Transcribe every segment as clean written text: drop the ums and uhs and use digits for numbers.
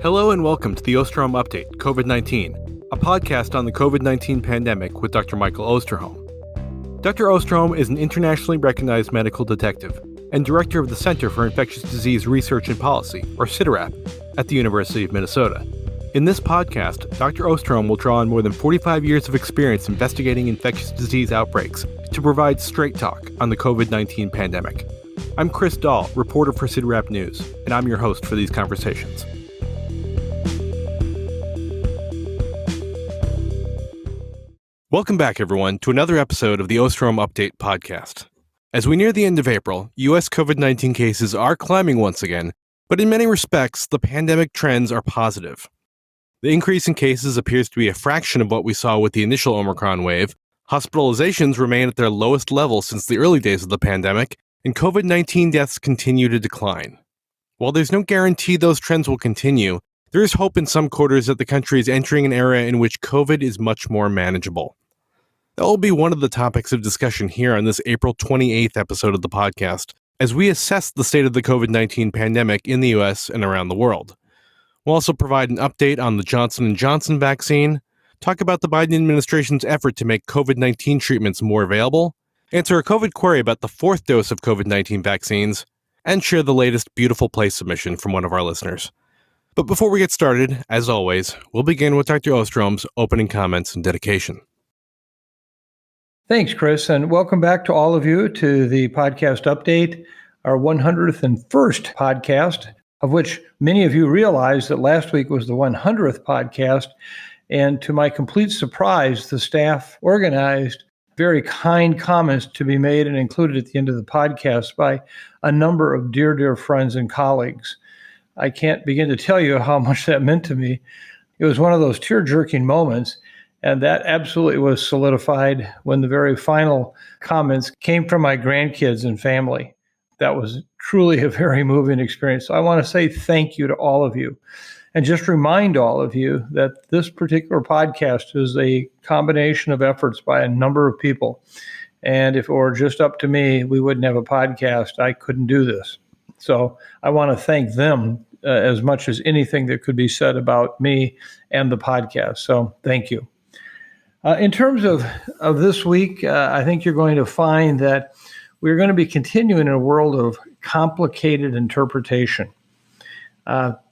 Hello and welcome to the Osterholm Update, COVID-19, a podcast on the COVID-19 pandemic with Dr. Michael Osterholm. Dr. Osterholm is an internationally recognized medical detective and director of the Center for Infectious Disease Research and Policy, or CIDRAP, at the University of Minnesota. In this podcast, Dr. Osterholm will draw on more than 45 years of experience investigating infectious disease outbreaks to provide straight talk on the COVID-19 pandemic. I'm Chris Dall, reporter for CIDRAP News, and I'm your host for these conversations. Welcome back, everyone, to another episode of the Osterholm Update podcast. As we near the end of April, U.S. COVID-19 cases are climbing once again, but in many respects, the pandemic trends are positive. The increase in cases appears to be a fraction of what we saw with the initial Omicron wave. Hospitalizations remain at their lowest level since the early days of the pandemic, and COVID-19 deaths continue to decline. While there's no guarantee those trends will continue, there is hope in some quarters that the country is entering an era in which COVID is much more manageable. That will be one of the topics of discussion here on this April 28th episode of the podcast, as we assess the state of the COVID-19 pandemic in the U.S. and around the world. We'll also provide an update on the Johnson & Johnson vaccine, talk about the Biden administration's effort to make COVID-19 treatments more available, answer a COVID query about the fourth dose of COVID-19 vaccines, and share the latest Beautiful Place submission from one of our listeners. But before we get started, as always, we'll begin with Dr. Osterholm's opening comments and dedication. Thanks, Chris, and welcome back to all of you to the podcast update, our 101st podcast, of which many of you realize that last week was the 100th podcast, and to my complete surprise, the staff organized very kind comments to be made and included at the end of the podcast by a number of dear friends and colleagues. I can't begin to tell you how much that meant to me. It was one of those tear-jerking moments, and that absolutely was solidified when the very final comments came from my grandkids and family. That was truly a very moving experience. So I want to say thank you to all of you, and just remind all of you that this particular podcast is a combination of efforts by a number of people. And if it were just up to me, we wouldn't have a podcast. I couldn't do this. So I want to thank them as much as anything that could be said about me and the podcast. So thank you. In terms of this week, I think you're going to find that we're going to be continuing in a world of complicated interpretation.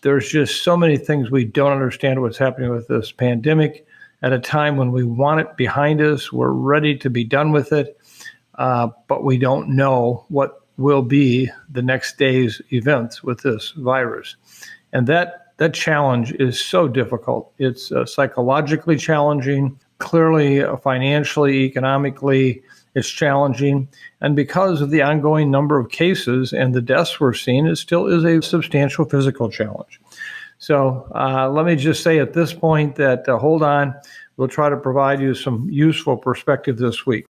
There's just so many things we don't understand what's happening with this pandemic at a time when we want it behind us. We're ready to be done with it, but we don't know what will be the next day's events with this virus. And that challenge is so difficult. It's psychologically challenging, clearly financially, economically, it's challenging. And because of the ongoing number of cases and the deaths we're seeing, it still is a substantial physical challenge. So let me just say at this point that hold on, we'll try to provide you some useful perspective this week.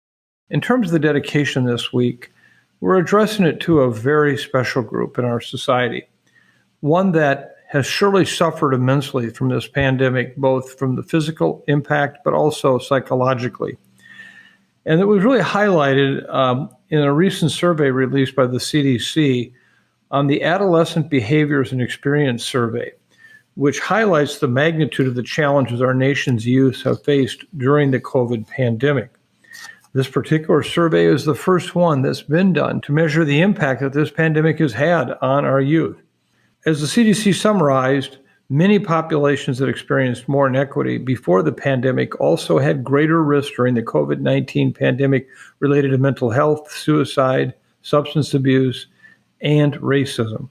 In terms of the dedication this week, we're addressing it to a very special group in our society, one that has surely suffered immensely from this pandemic, both from the physical impact, but also psychologically. And it was really highlighted in a recent survey released by the CDC on the Adolescent Behaviors and Experience Survey, which highlights the magnitude of the challenges our nation's youth have faced during the COVID pandemic. This particular survey is the first one that's been done to measure the impact that this pandemic has had on our youth. As the CDC summarized, many populations that experienced more inequity before the pandemic also had greater risk during the COVID-19 pandemic related to mental health, suicide, substance abuse, and racism.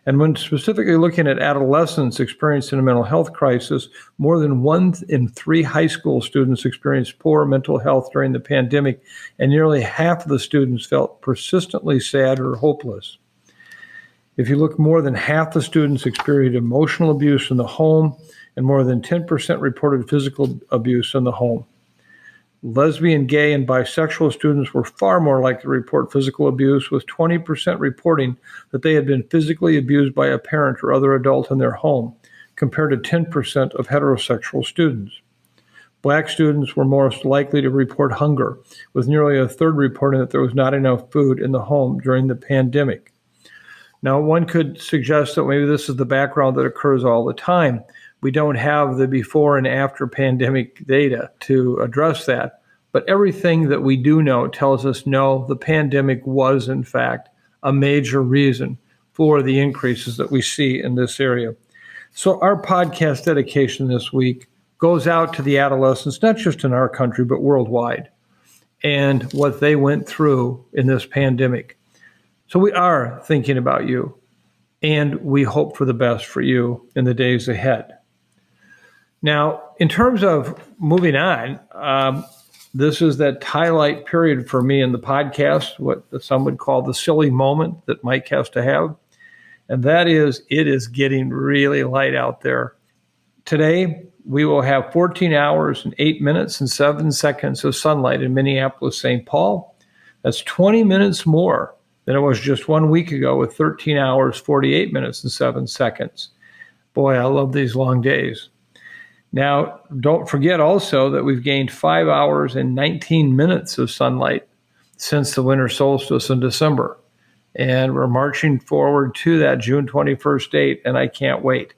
And when specifically looking at adolescents experiencing a mental health crisis, more than 1 in 3 high school students experienced poor mental health during the pandemic, and nearly half of the students felt persistently sad or hopeless. If you look, more than half the students experienced emotional abuse in the home, and more than 10% reported physical abuse in the home. Lesbian, gay, and bisexual students were far more likely to report physical abuse, with 20% reporting that they had been physically abused by a parent or other adult in their home, compared to 10% of heterosexual students. Black students were most likely to report hunger, with nearly a third reporting that there was not enough food in the home during the pandemic. Now, one could suggest that maybe this is the background that occurs all the time. We don't have the before and after pandemic data to address that. But everything that we do know tells us no, the pandemic was, in fact, a major reason for the increases that we see in this area. So our podcast dedication this week goes out to the adolescents, not just in our country, but worldwide, and what they went through in this pandemic. So we are thinking about you, and we hope for the best for you in the days ahead. Now, in terms of moving on, this is that highlight period for me in the podcast, what some would call the silly moment that Mike has to have. And that is, it is getting really light out there. Today, we will have 14 hours and 8 minutes and 7 seconds of sunlight in Minneapolis, St. Paul. That's 20 minutes more than it was just 1 week ago with 13 hours, 48 minutes and 7 seconds. Boy, I love these long days. Now, don't forget also that we've gained 5 hours and 19 minutes of sunlight since the winter solstice in December. And we're marching forward to that June 21st date, and I can't wait.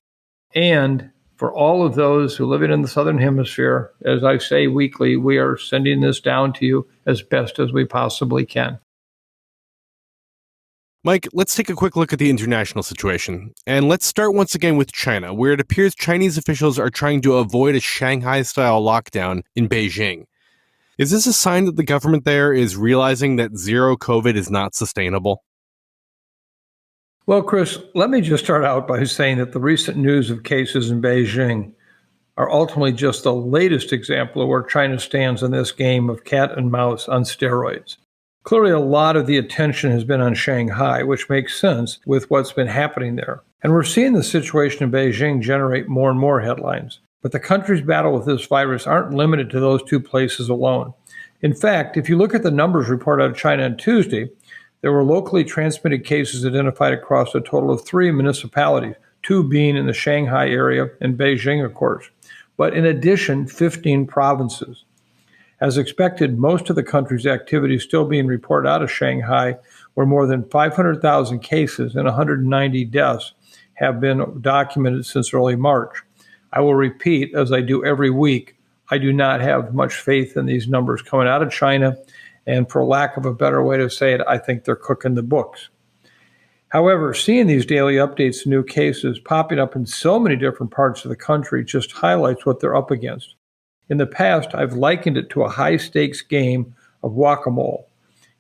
And for all of those who live in the Southern Hemisphere, as I say weekly, we are sending this down to you as best as we possibly can. Mike, let's take a quick look at the international situation. And let's start once again with China, where it appears Chinese officials are trying to avoid a Shanghai-style lockdown in Beijing. Is this a sign that the government there is realizing that zero COVID is not sustainable? Well, Chris, let me just start out by saying that the recent news of cases in Beijing are ultimately just the latest example of where China stands in this game of cat and mouse on steroids. Clearly, a lot of the attention has been on Shanghai, which makes sense with what's been happening there. And we're seeing the situation in Beijing generate more and more headlines. But the country's battle with this virus aren't limited to those two places alone. In fact, if you look at the numbers reported out of China on Tuesday, there were locally transmitted cases identified across a total of 3 municipalities, 2 being in the Shanghai area and Beijing, of course. But in addition, 15 provinces. As expected, most of the country's activity is still being reported out of Shanghai, where more than 500,000 cases and 190 deaths have been documented since early March. I will repeat, as I do every week, I do not have much faith in these numbers coming out of China. And for lack of a better way to say it, I think they're cooking the books. However, seeing these daily updates and new cases popping up in so many different parts of the country just highlights what they're up against. In the past, I've likened it to a high-stakes game of whack-a-mole.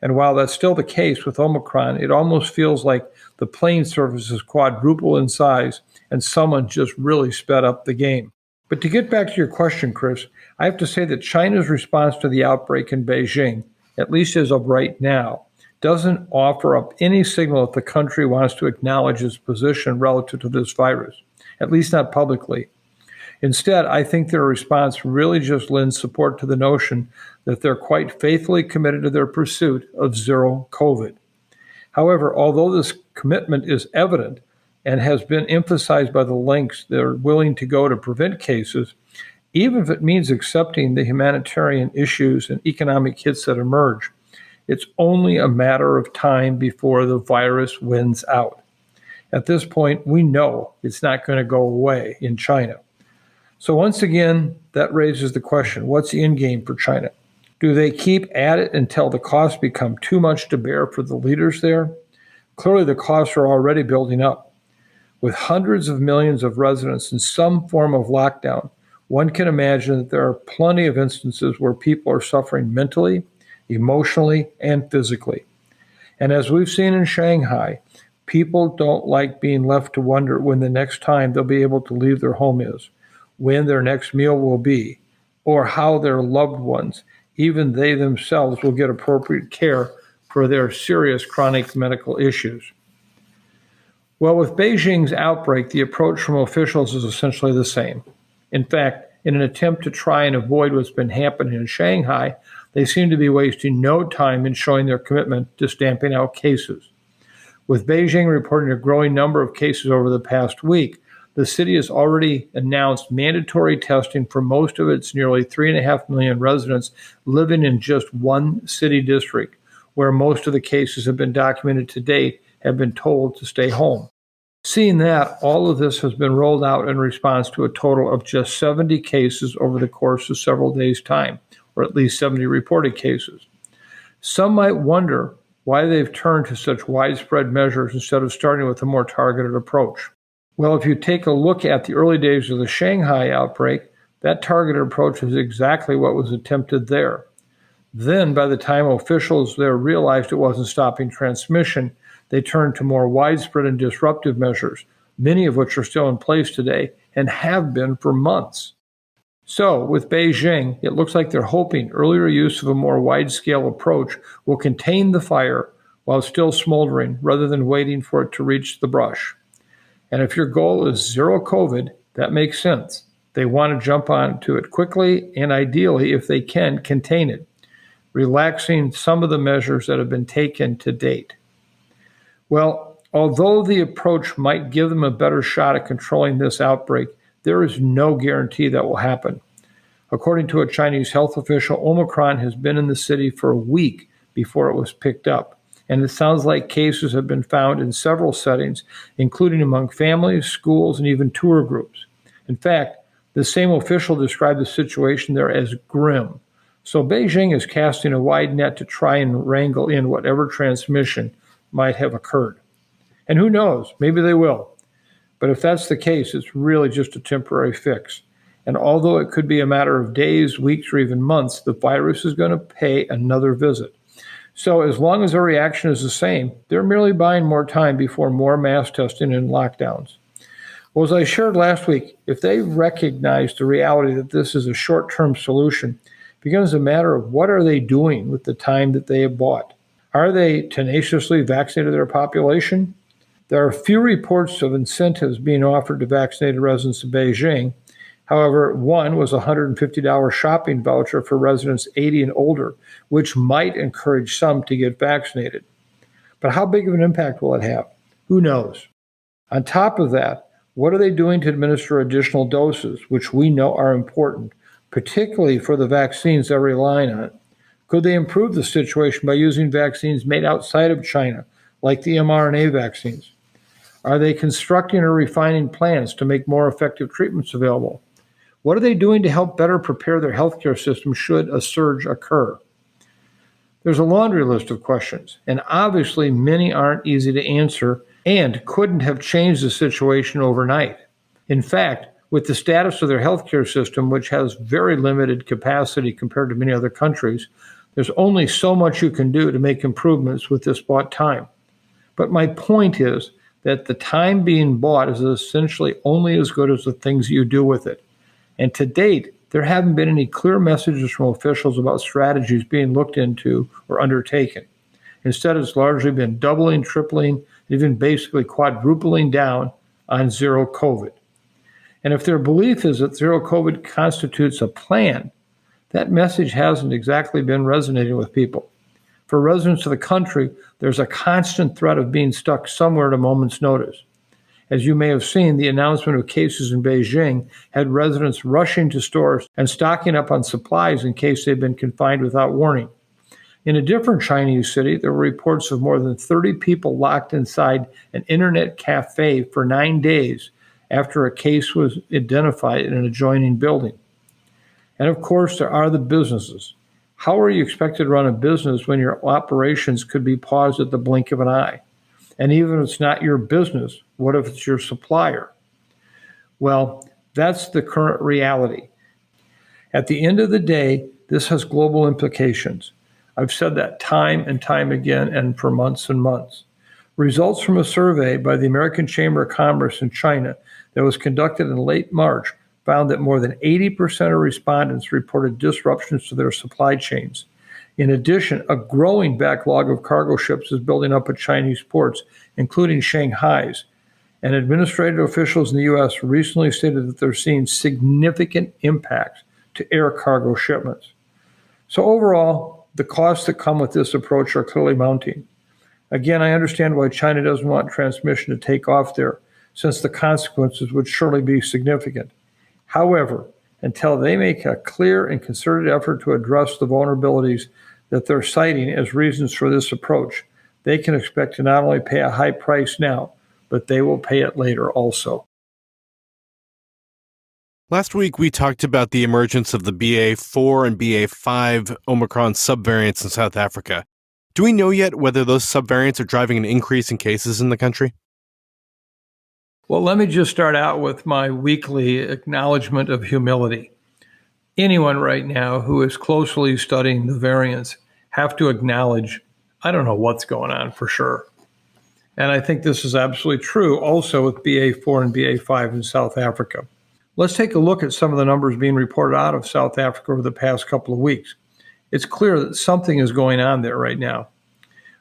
And while that's still the case with Omicron, it almost feels like the playing surface is quadruple in size and someone just really sped up the game. But to get back to your question, Chris, I have to say that China's response to the outbreak in Beijing, at least as of right now, doesn't offer up any signal that the country wants to acknowledge its position relative to this virus, at least not publicly. Instead, I think their response really just lends support to the notion that they're quite faithfully committed to their pursuit of zero COVID. However, although this commitment is evident and has been emphasized by the lengths they're willing to go to prevent cases, even if it means accepting the humanitarian issues and economic hits that emerge, it's only a matter of time before the virus wins out. At this point, we know it's not going to go away in China. So once again, that raises the question, what's the end game for China? Do they keep at it until the costs become too much to bear for the leaders there? Clearly, the costs are already building up. With hundreds of millions of residents in some form of lockdown, one can imagine that there are plenty of instances where people are suffering mentally, emotionally, and physically. And as we've seen in Shanghai, people don't like being left to wonder when the next time they'll be able to leave their home is, when their next meal will be, or how their loved ones, even they themselves, will get appropriate care for their serious chronic medical issues. Well, with Beijing's outbreak, the approach from officials is essentially the same. In fact, in an attempt to try and avoid what's been happening in Shanghai, they seem to be wasting no time in showing their commitment to stamping out cases. With Beijing reporting a growing number of cases over the past week, the city has already announced mandatory testing for most of its nearly 3.5 million residents living in just one city district, where most of the cases have been documented to date have been told to stay home. Seeing that, all of this has been rolled out in response to a total of just 70 cases over the course of several days' time, or at least 70 reported cases. Some might wonder why they've turned to such widespread measures instead of starting with a more targeted approach. Well, if you take a look at the early days of the Shanghai outbreak, that targeted approach is exactly what was attempted there. Then, by the time officials there realized it wasn't stopping transmission, they turned to more widespread and disruptive measures, many of which are still in place today and have been for months. So, with Beijing, it looks like they're hoping earlier use of a more wide-scale approach will contain the fire while still smoldering rather than waiting for it to reach the brush. And if your goal is zero COVID, that makes sense. They want to jump onto it quickly and ideally, if they can, contain it, relaxing some of the measures that have been taken to date. Well, although the approach might give them a better shot at controlling this outbreak, there is no guarantee that will happen. According to a Chinese health official, Omicron has been in the city for a week before it was picked up. And it sounds like cases have been found in several settings, including among families, schools, and even tour groups. In fact, the same official described the situation there as grim. So Beijing is casting a wide net to try and wrangle in whatever transmission might have occurred. And who knows, maybe they will. But if that's the case, it's really just a temporary fix. And although it could be a matter of days, weeks, or even months, the virus is going to pay another visit. So as long as their reaction is the same, they're merely buying more time before more mass testing and lockdowns. Well, as I shared last week, if they recognize the reality that this is a short-term solution, it becomes a matter of what are they doing with the time that they have bought. Are they tenaciously vaccinating their population? There are few reports of incentives being offered to vaccinated residents of Beijing. However, one was a $150 shopping voucher for residents 80 and older, which might encourage some to get vaccinated. But how big of an impact will it have? Who knows? On top of that, what are they doing to administer additional doses, which we know are important, particularly for the vaccines they're relying on? Could they improve the situation by using vaccines made outside of China, like the mRNA vaccines? Are they constructing or refining plans to make more effective treatments available? What are they doing to help better prepare their healthcare system should a surge occur? There's a laundry list of questions, and obviously many aren't easy to answer and couldn't have changed the situation overnight. In fact, with the status of their healthcare system, which has very limited capacity compared to many other countries, there's only so much you can do to make improvements with this bought time. But my point is that the time being bought is essentially only as good as the things you do with it. And to date, there haven't been any clear messages from officials about strategies being looked into or undertaken. Instead, it's largely been doubling, tripling, even basically quadrupling down on zero COVID. And if their belief is that zero COVID constitutes a plan, that message hasn't exactly been resonating with people. For residents of the country, there's a constant threat of being stuck somewhere at a moment's notice. As you may have seen, the announcement of cases in Beijing had residents rushing to stores and stocking up on supplies in case they'd been confined without warning. In a different Chinese city, there were reports of more than 30 people locked inside an internet cafe for 9 days after a case was identified in an adjoining building. And of course, there are the businesses. How are you expected to run a business when your operations could be paused at the blink of an eye? And even if it's not your business, what if it's your supplier? Well, that's the current reality. At the end of the day, this has global implications. I've said that time and time again and for months and months. Results from a survey by the American Chamber of Commerce in China that was conducted in late March found that more than 80% of respondents reported disruptions to their supply chains. In addition, a growing backlog of cargo ships is building up at Chinese ports, including Shanghai's. And administrative officials in the U.S. recently stated that they're seeing significant impacts to air cargo shipments. So overall, the costs that come with this approach are clearly mounting. Again, I understand why China doesn't want transmission to take off there, since the consequences would surely be significant. However, until they make a clear and concerted effort to address the vulnerabilities that they're citing as reasons for this approach, they can expect to not only pay a high price now, but they will pay it later also. Last week, we talked about the emergence of the BA4 and BA5 Omicron subvariants in South Africa. Do we know yet whether those subvariants are driving an increase in cases in the country? Well, let me just start out with my weekly acknowledgement of humility. Anyone right now who is closely studying the variants have to acknowledge, I don't know what's going on for sure. And I think this is absolutely true also with BA4 and BA5 in South Africa. Let's take a look at some of the numbers being reported out of South Africa over the past couple of weeks. It's clear that something is going on there right now.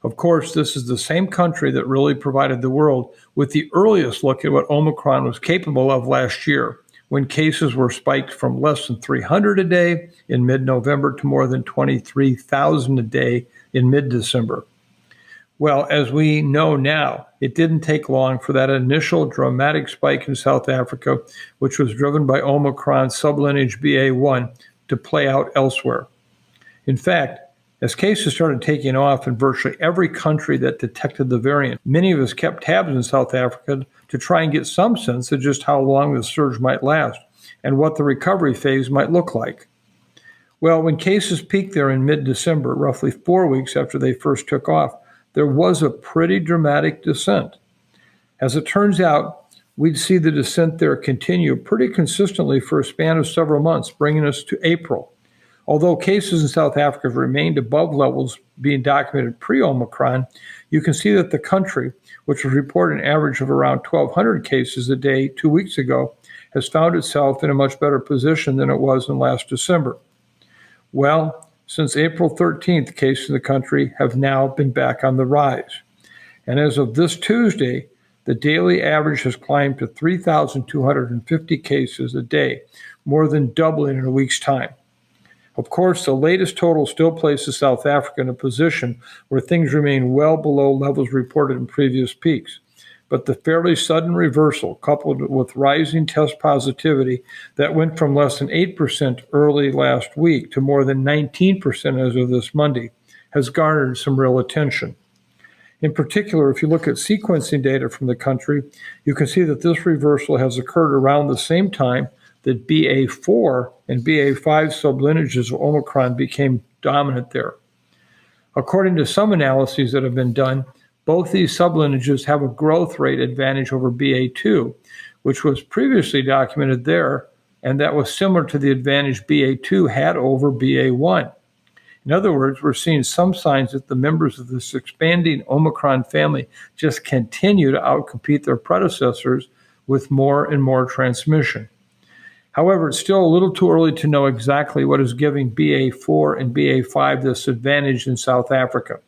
Of course, this is the same country that really provided the world with the earliest look at what Omicron was capable of last year, when cases were spiked from less than 300 a day in mid-November to more than 23,000 a day in mid-December. Well, as we know now, it didn't take long for that initial dramatic spike in South Africa, which was driven by Omicron sublineage BA1, to play out elsewhere. In fact, as cases started taking off in virtually every country that detected the variant, many of us kept tabs in South Africa to try and get some sense of just how long the surge might last and what the recovery phase might look like. Well, when cases peaked there in mid-December, roughly 4 weeks after they first took off, there was a pretty dramatic descent. As it turns out, we'd see the descent there continue pretty consistently for a span of several months, bringing us to April. Although cases in South Africa have remained above levels being documented pre-Omicron, you can see that the country, which was reported an average of around 1,200 cases a day 2 weeks ago, has found itself in a much better position than it was in last December. Well, since April 13th, cases in the country have now been back on the rise. And as of this Tuesday, the daily average has climbed to 3,250 cases a day, more than doubling in a week's time. Of course, the latest total still places South Africa in a position where things remain well below levels reported in previous peaks. But the fairly sudden reversal, coupled with rising test positivity that went from less than 8% early last week to more than 19% as of this Monday, has garnered some real attention. In particular, if you look at sequencing data from the country, you can see that this reversal has occurred around the same time that BA4 and BA5 sublineages of Omicron became dominant there. According to some analyses that have been done, both these sublineages have a growth rate advantage over BA2, which was previously documented there, and that was similar to the advantage BA2 had over BA1. In other words, we're seeing some signs that the members of this expanding Omicron family just continue to outcompete their predecessors with more and more transmission. However, it's still a little too early to know exactly what is giving BA4 and BA5 this advantage in South Africa.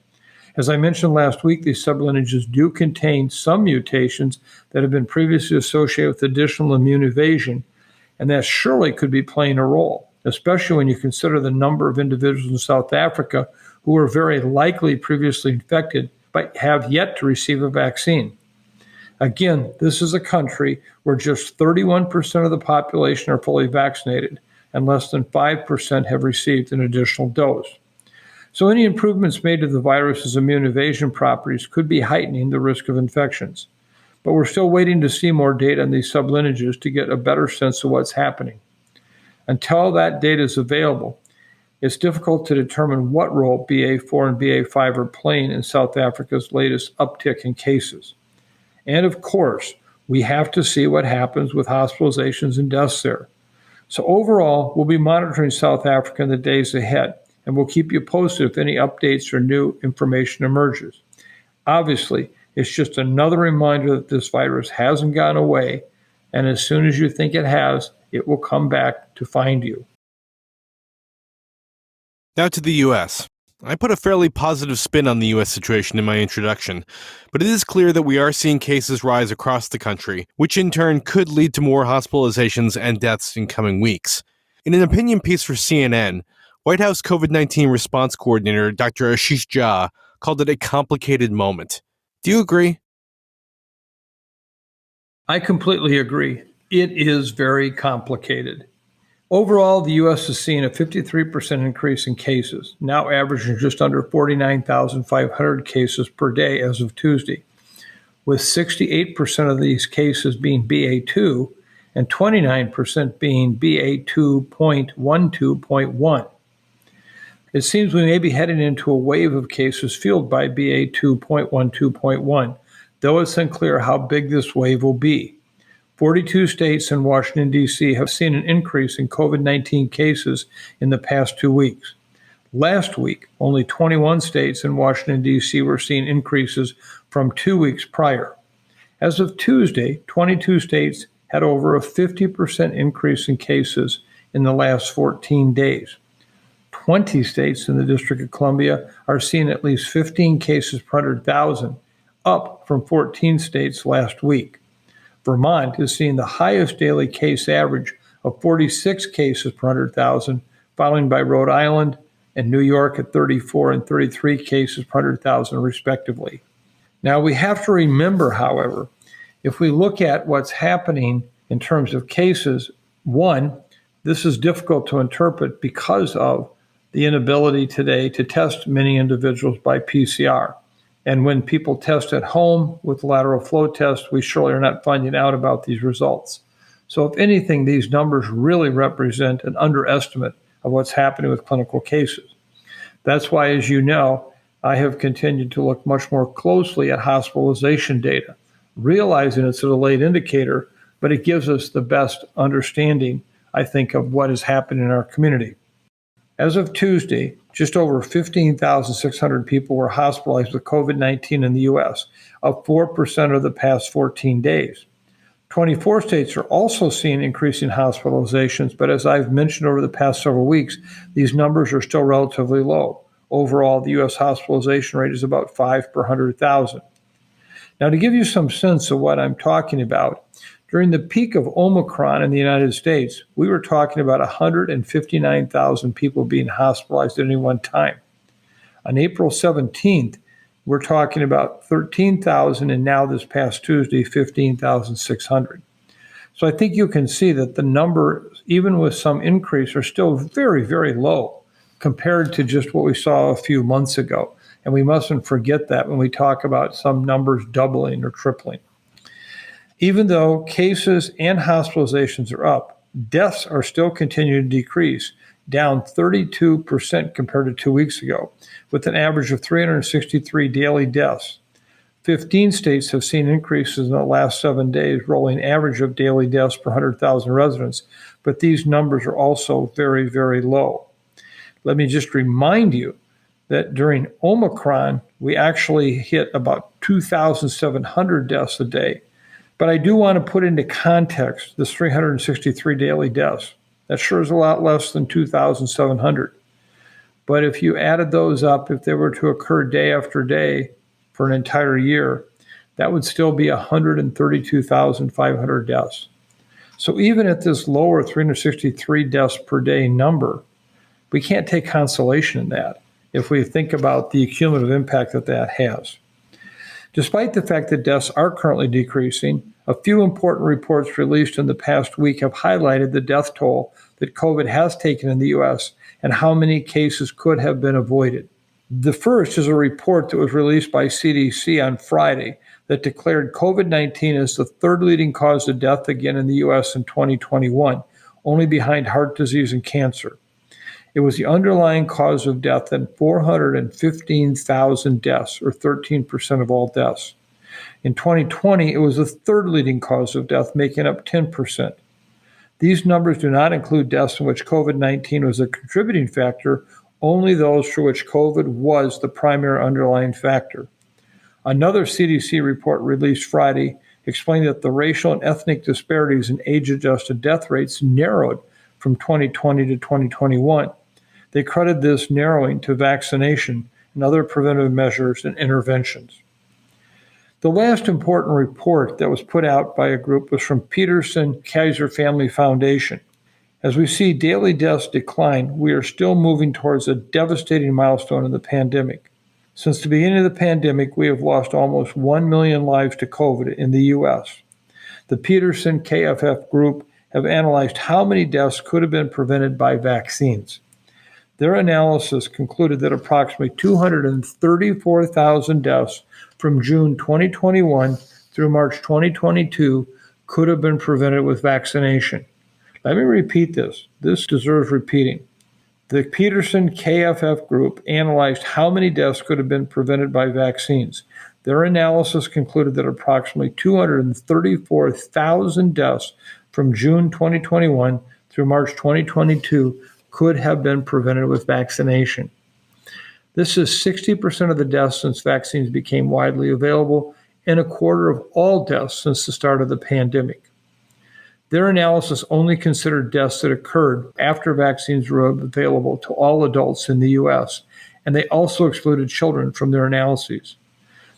As I mentioned last week, these sublineages do contain some mutations that have been previously associated with additional immune evasion, and that surely could be playing a role, especially when you consider the number of individuals in South Africa who were very likely previously infected but have yet to receive a vaccine. Again, this is a country where just 31% of the population are fully vaccinated, and less than 5% have received an additional dose. So any improvements made to the virus's immune evasion properties could be heightening the risk of infections. But we're still waiting to see more data on these sublineages to get a better sense of what's happening. Until that data is available, it's difficult to determine what role BA4 and BA5 are playing in South Africa's latest uptick in cases. And of course, we have to see what happens with hospitalizations and deaths there. So overall, we'll be monitoring South Africa in the days ahead, and we'll keep you posted if any updates or new information emerges. Obviously, it's just another reminder that this virus hasn't gone away, and as soon as you think it has, it will come back to find you. Now to the U.S. I put a fairly positive spin on the U.S. situation in my introduction, but it is clear that we are seeing cases rise across the country, which in turn could lead to more hospitalizations and deaths in coming weeks. In an opinion piece for CNN, White House COVID-19 response coordinator Dr. Ashish Jha called it a complicated moment. Do you agree? I completely agree. It is very complicated. Overall, the U.S. has seen a 53% increase in cases, now averaging just under 49,500 cases per day as of Tuesday, with 68% of these cases being BA2 and 29% being BA2.12.1. It seems we may be heading into a wave of cases fueled by BA2.12.1, though it's unclear how big this wave will be. 42 states and Washington, D.C. have seen an increase in COVID-19 cases in the past 2 weeks. Last week, only 21 states and Washington, D.C. were seeing increases from 2 weeks prior. As of Tuesday, 22 states had over a 50% increase in cases in the last 14 days. 20 states in the District of Columbia are seeing at least 15 cases per 100,000, up from 14 states last week. Vermont is seeing the highest daily case average of 46 cases per 100,000, followed by Rhode Island and New York at 34 and 33 cases per 100,000, respectively. Now, we have to remember, however, if we look at what's happening in terms of cases, one, this is difficult to interpret because of the inability today to test many individuals by PCR. And when people test at home with lateral flow tests, we surely are not finding out about these results. So if anything, these numbers really represent an underestimate of what's happening with clinical cases. That's why, as you know, I have continued to look much more closely at hospitalization data, realizing it's a late indicator, but it gives us the best understanding, I think, of what is happening in our community. As of Tuesday, just over 15,600 people were hospitalized with COVID-19 in the U.S., up 4% of the past 14 days. 24 states are also seeing increasing hospitalizations, but as I've mentioned over the past several weeks, these numbers are still relatively low. Overall, the U.S. hospitalization rate is about 5 per 100,000. Now, to give you some sense of what I'm talking about, during the peak of Omicron in the United States, we were talking about 159,000 people being hospitalized at any one time. On April 17th, we're talking about 13,000, and now this past Tuesday, 15,600. So I think you can see that the numbers, even with some increase, are still very, very low compared to just what we saw a few months ago. And we mustn't forget that when we talk about some numbers doubling or tripling. Even though cases and hospitalizations are up, deaths are still continuing to decrease, down 32% compared to 2 weeks ago, with an average of 363 daily deaths. 15 states have seen increases in the last 7 days, rolling average of daily deaths per 100,000 residents, but these numbers are also very, very low. Let me just remind you that during Omicron, we actually hit about 2,700 deaths a day. But I do want to put into context this 363 daily deaths. That sure is a lot less than 2,700. But if you added those up, if they were to occur day after day for an entire year, that would still be 132,500 deaths. So even at this lower 363 deaths per day number, we can't take consolation in that if we think about the cumulative impact that that has. Despite the fact that deaths are currently decreasing, a few important reports released in the past week have highlighted the death toll that COVID has taken in the U.S. and how many cases could have been avoided. The first is a report that was released by CDC on Friday that declared COVID-19 as the third leading cause of death again in the U.S. in 2021, only behind heart disease and cancer. It was the underlying cause of death in 415,000 deaths, or 13% of all deaths. In 2020, it was the third leading cause of death, making up 10%. These numbers do not include deaths in which COVID-19 was a contributing factor, only those for which COVID was the primary underlying factor. Another CDC report released Friday explained that the racial and ethnic disparities in age-adjusted death rates narrowed from 2020 to 2021. They credited this narrowing to vaccination and other preventive measures and interventions. The last important report that was put out by a group was from Peterson Kaiser Family Foundation. As we see daily deaths decline, we are still moving towards a devastating milestone in the pandemic. Since the beginning of the pandemic, we have lost almost 1 million lives to COVID in the U.S. The Peterson KFF group have analyzed how many deaths could have been prevented by vaccines. Their analysis concluded that approximately 234,000 deaths from June 2021 through March 2022 could have been prevented with vaccination. Let me repeat this. This deserves repeating. The Peterson KFF group analyzed how many deaths could have been prevented by vaccines. Their analysis concluded that approximately 234,000 deaths from June 2021 through March 2022 could have been prevented with vaccination. This is 60% of the deaths since vaccines became widely available and a quarter of all deaths since the start of the pandemic. Their analysis only considered deaths that occurred after vaccines were available to all adults in the U.S., and they also excluded children from their analyses.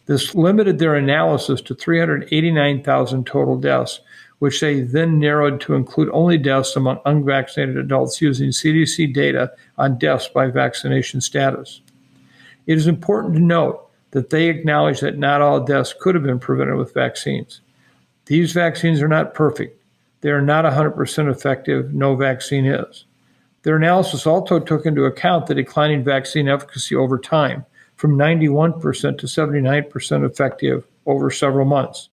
This limited their analysis to 389,000 total deaths, which they then narrowed to include only deaths among unvaccinated adults using CDC data on deaths by vaccination status. It is important to note that they acknowledge that not all deaths could have been prevented with vaccines. These vaccines are not perfect. They are not 100% effective. No vaccine is. Their analysis also took into account the declining vaccine efficacy over time, from 91% to 79% effective over several months.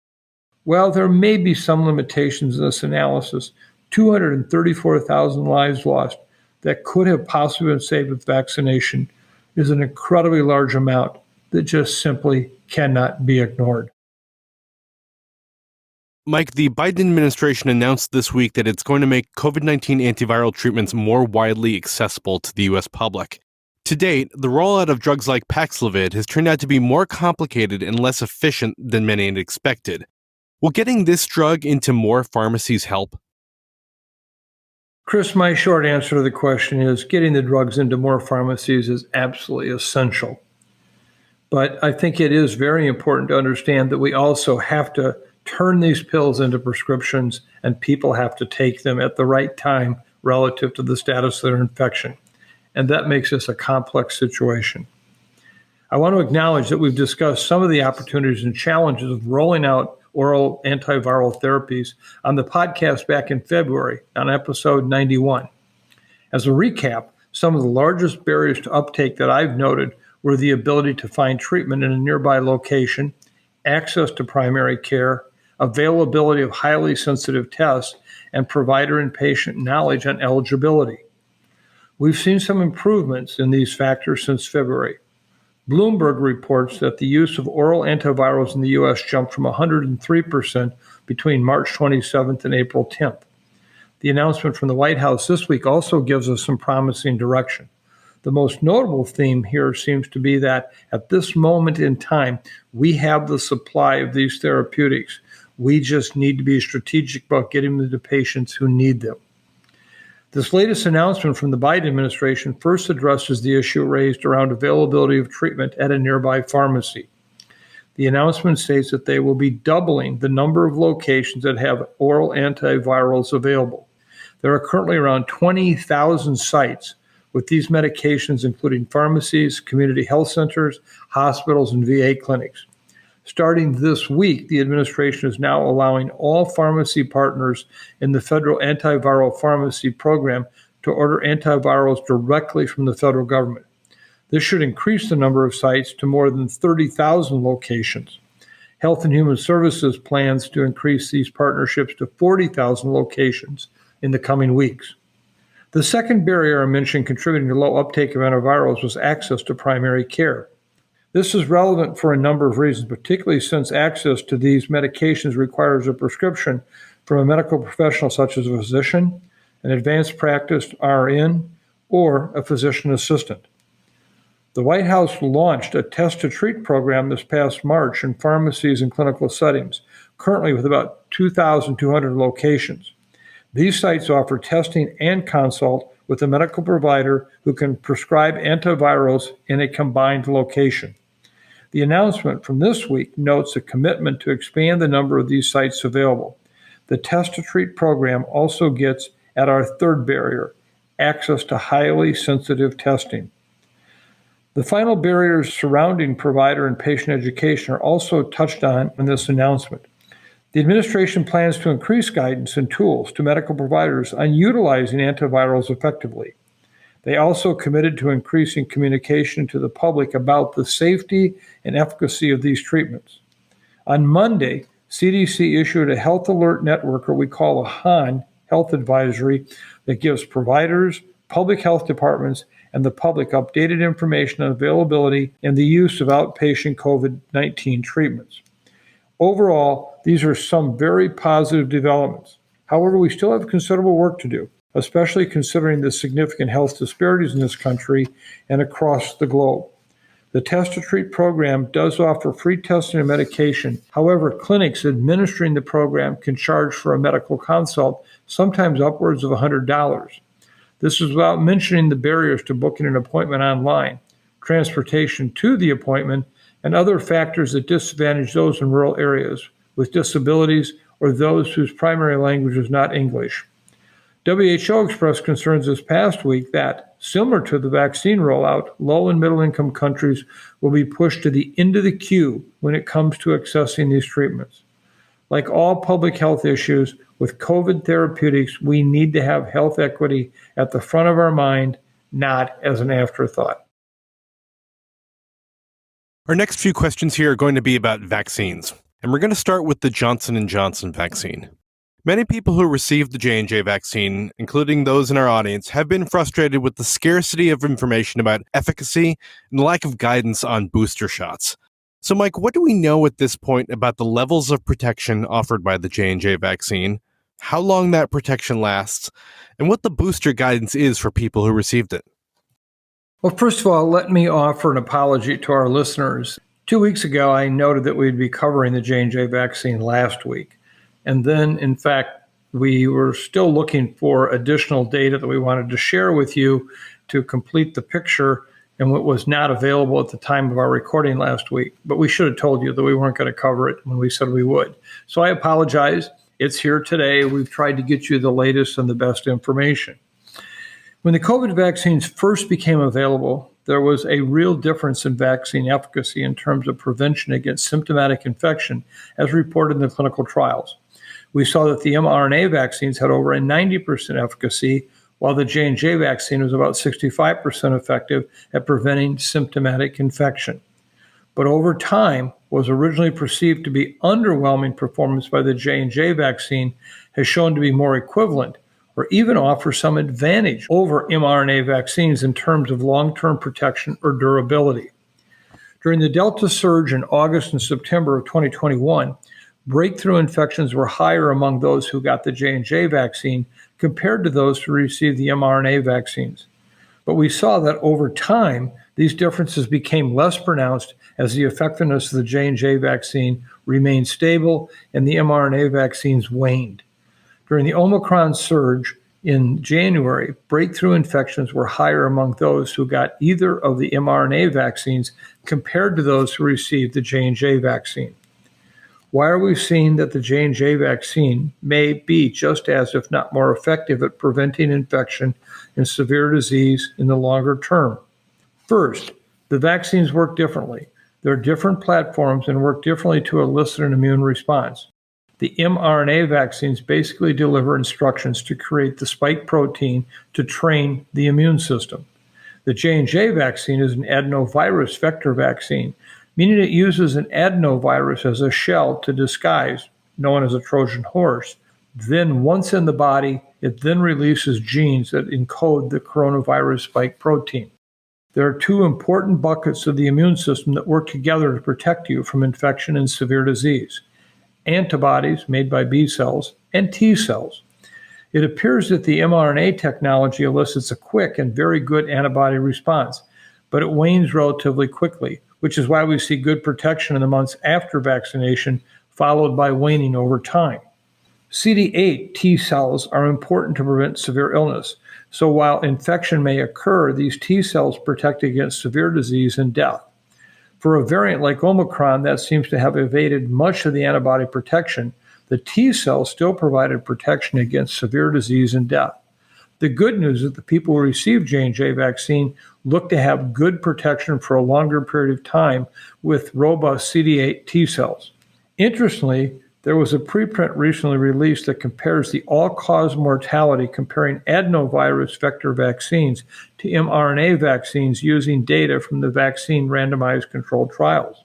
While there may be some limitations in this analysis, 234,000 lives lost that could have possibly been saved with vaccination is an incredibly large amount that just simply cannot be ignored. Mike, the Biden administration announced this week that it's going to make COVID-19 antiviral treatments more widely accessible to the U.S. public. To date, the rollout of drugs like Paxlovid has turned out to be more complicated and less efficient than many had expected. Will getting this drug into more pharmacies help? Chris, my short answer to the question is getting the drugs into more pharmacies is absolutely essential. But I think it is very important to understand that we also have to turn these pills into prescriptions, and people have to take them at the right time relative to the status of their infection. And that makes this a complex situation. I want to acknowledge that we've discussed some of the opportunities and challenges of rolling out oral antiviral therapies on the podcast back in February on episode 91. As a recap, some of the largest barriers to uptake that I've noted were the ability to find treatment in a nearby location, access to primary care, availability of highly sensitive tests, and provider and patient knowledge on eligibility. We've seen some improvements in these factors since February. Bloomberg reports that the use of oral antivirals in the U.S. jumped from 103% between March 27th and April 10th. The announcement from the White House this week also gives us some promising direction. The most notable theme here seems to be that at this moment in time, we have the supply of these therapeutics. We just need to be strategic about getting them to patients who need them. This latest announcement from the Biden administration first addresses the issue raised around availability of treatment at a nearby pharmacy. The announcement states that they will be doubling the number of locations that have oral antivirals available. There are currently around 20,000 sites with these medications, including pharmacies, community health centers, hospitals, and VA clinics. Starting this week, the administration is now allowing all pharmacy partners in the federal antiviral pharmacy program to order antivirals directly from the federal government. This should increase the number of sites to more than 30,000 locations. Health and Human Services plans to increase these partnerships to 40,000 locations in the coming weeks. The second barrier I mentioned contributing to low uptake of antivirals was access to primary care. This is relevant for a number of reasons, particularly since access to these medications requires a prescription from a medical professional such as a physician, an advanced practice RN, or a physician assistant. The White House launched a test-to-treat program this past March in pharmacies and clinical settings, currently with about 2,200 locations. These sites offer testing and consult with a medical provider who can prescribe antivirals in a combined location. The announcement from this week notes a commitment to expand the number of these sites available. The test-to-treat program also gets at our third barrier, access to highly sensitive testing. The final barriers surrounding provider and patient education are also touched on in this announcement. The administration plans to increase guidance and tools to medical providers on utilizing antivirals effectively. They also committed to increasing communication to the public about the safety and efficacy of these treatments. On Monday, CDC issued a health alert network, or we call a HAN, health advisory, that gives providers, public health departments, and the public updated information on availability and the use of outpatient COVID-19 treatments. Overall, these are some very positive developments. However, we still have considerable work to do, especially considering the significant health disparities in this country and across the globe. The Test to Treat program does offer free testing and medication. However, clinics administering the program can charge for a medical consult, sometimes upwards of $100. This is without mentioning the barriers to booking an appointment online, transportation to the appointment, and other factors that disadvantage those in rural areas with disabilities or those whose primary language is not English. WHO expressed concerns this past week that, similar to the vaccine rollout, low and middle income countries will be pushed to the end of the queue when it comes to accessing these treatments. Like all public health issues, with COVID therapeutics, we need to have health equity at the front of our mind, not as an afterthought. Our next few questions here are going to be about vaccines, and we're going to start with the Johnson & Johnson vaccine. Many people who received the J&J vaccine, including those in our audience, have been frustrated with the scarcity of information about efficacy and lack of guidance on booster shots. So, Mike, what do we know at this point about the levels of protection offered by the J&J vaccine, how long that protection lasts, and what the booster guidance is for people who received it? Well, first of all, let me offer an apology to our listeners. 2 weeks ago, I noted that we'd be covering the J&J vaccine last week. And then, in fact, we were still looking for additional data that we wanted to share with you to complete the picture, and what was not available at the time of our recording last week. But we should have told you that we weren't going to cover it when we said we would. So I apologize. It's here today. We've tried to get you the latest and the best information. When the COVID vaccines first became available, there was a real difference in vaccine efficacy in terms of prevention against symptomatic infection, as reported in the clinical trials. We saw that the mRNA vaccines had over a 90% efficacy, while the J&J vaccine was about 65% effective at preventing symptomatic infection. But over time, what was originally perceived to be underwhelming performance by the J&J vaccine has shown to be more equivalent, or even offer some advantage over mRNA vaccines in terms of long-term protection or durability. During the Delta surge in August and September of 2021, breakthrough infections were higher among those who got the J&J vaccine compared to those who received the mRNA vaccines. But we saw that over time, these differences became less pronounced as the effectiveness of the J&J vaccine remained stable and the mRNA vaccines waned. During the Omicron surge in January, breakthrough infections were higher among those who got either of the mRNA vaccines compared to those who received the J&J vaccine. Why are we seeing that the J&J vaccine may be just as, if not more effective at preventing infection and severe disease in the longer term? First, the vaccines work differently. They're different platforms and work differently to elicit an immune response. The mRNA vaccines basically deliver instructions to create the spike protein to train the immune system. The J&J vaccine is an adenovirus vector vaccine, meaning it uses an adenovirus as a shell to disguise, known as a Trojan horse. Then once in the body, it then releases genes that encode the coronavirus spike protein. There are two important buckets of the immune system that work together to protect you from infection and severe disease: antibodies made by B cells and T cells. It appears that the mRNA technology elicits a quick and very good antibody response, but it wanes relatively quickly, which is why we see good protection in the months after vaccination, followed by waning over time. CD8 T cells are important to prevent severe illness, so while infection may occur, these T cells protect against severe disease and death. For a variant like Omicron that seems to have evaded much of the antibody protection, the T cells still provided protection against severe disease and death. The good news is that the people who received J&J vaccine look to have good protection for a longer period of time with robust CD8 T cells. Interestingly, There was a preprint recently released that compares the all-cause mortality comparing adenovirus vector vaccines to mRNA vaccines using data from the vaccine randomized controlled trials.